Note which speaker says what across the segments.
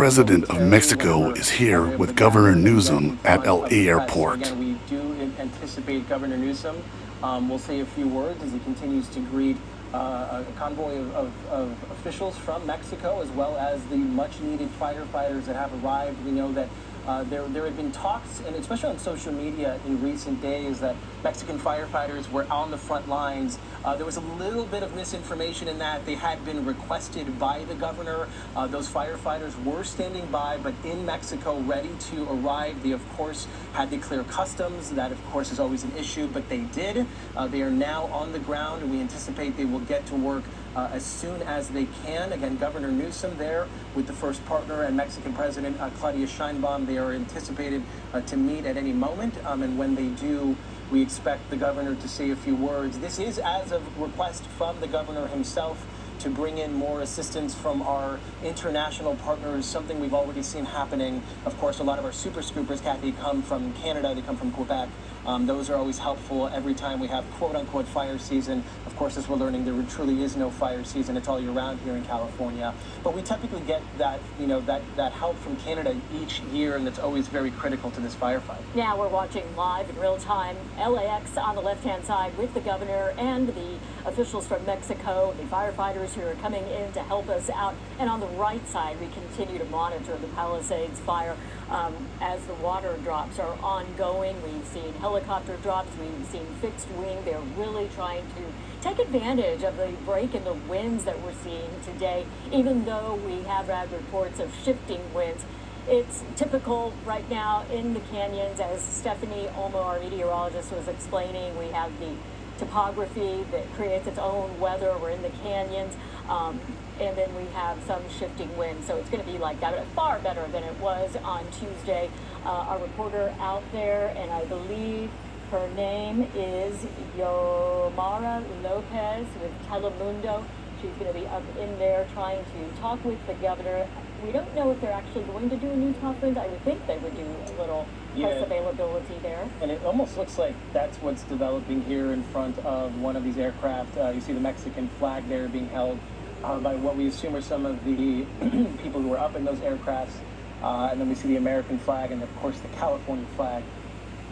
Speaker 1: President of Mexico is here with Governor Newsom at LA Airport.
Speaker 2: Again, we do anticipate Governor Newsom will say a few words as he continues to greet a convoy of officials from Mexico, as well as the much-needed firefighters that have arrived. We know that there had been talks, and especially on social media in recent days, that Mexican firefighters were on the front lines. There was a little bit of misinformation in that they had been requested by the governor. Those firefighters were standing by, but in Mexico, ready to arrive. They, of course, had to clear customs. That, of course, is always an issue, but they did. They are now on the ground, and we anticipate they will get to work as soon as they can. Again, Governor Newsom there with the first partner and Mexican President Claudia Sheinbaum. They are anticipated to meet at any moment, and when they do, we expect the governor to say a few words. This is as of request from the governor himself to bring in more assistance from our international partners, something we've already seen happening. Of course, a lot of our super scoopers, Kathy, come from Canada, they come from Quebec. Those are always helpful every time we have quote-unquote fire season. Of course, as we're learning, there truly is no fire season. It's all year round here in California. But we typically get that, that help from Canada each year, and it's always very critical to this firefight.
Speaker 3: Now we're watching live in real time LAX on the left-hand side with the governor and the officials from Mexico, the firefighters who are coming in to help us out. And on the right side, we continue to monitor the Palisades fire as the water drops are ongoing. We've seen helicopter drops, we've seen fixed wing. They're really trying to take advantage of the break in the winds that we're seeing today, even though we have had reports of shifting winds. It's typical right now in the canyons, as Stephanie Olmo, our meteorologist, was explaining. We have the topography that creates its own weather. We're in the canyons, and then we have some shifting winds. So it's going to be like that, but far better than it was on Tuesday. Our reporter out there, and I believe her name is Yomara Lopez with Telemundo. She's going to be up in there trying to talk with the governor. We don't know if they're actually going to do a news conference. I would think they would do a little press availability there.
Speaker 2: And it almost looks like that's what's developing here in front of one of these aircraft. You see the Mexican flag there being held by what we assume are some of the people who were up in those aircrafts. And then we see the American flag and, of course, the California flag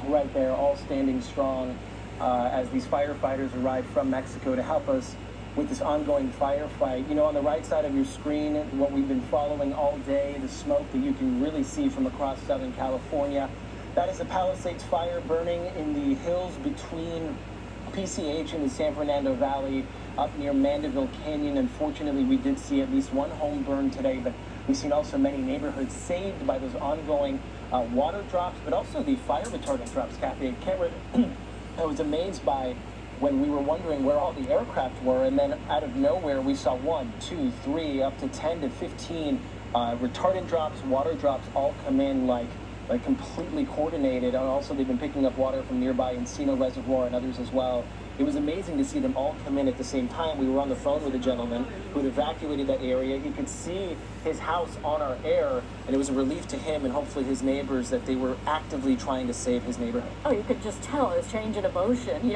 Speaker 2: right there, all standing strong as these firefighters arrive from Mexico to help us with this ongoing firefight. You know, on the right side of your screen, what we've been following all day, the smoke that you can really see from across Southern California. That is the Palisades fire burning in the hills between PCH and the San Fernando Valley up near Mandeville Canyon. Unfortunately, we did see at least one home burn today, but we've seen also many neighborhoods saved by those ongoing water drops, but also the fire retardant drops, Kathy. I was amazed by when we were wondering where all the aircraft were, and then out of nowhere we saw 1, 2, 3, up to 10 to 15 retardant drops, water drops all come in like completely coordinated. And also they've been picking up water from nearby Encino Reservoir and others as well. It was amazing to see them all come in at the same time. We were on the phone with a gentleman who had evacuated that area. You could see his house on our air, and it was a relief to him and hopefully his neighbors that they were actively trying to save his neighborhood.
Speaker 3: Oh, you could just tell it was change in emotion.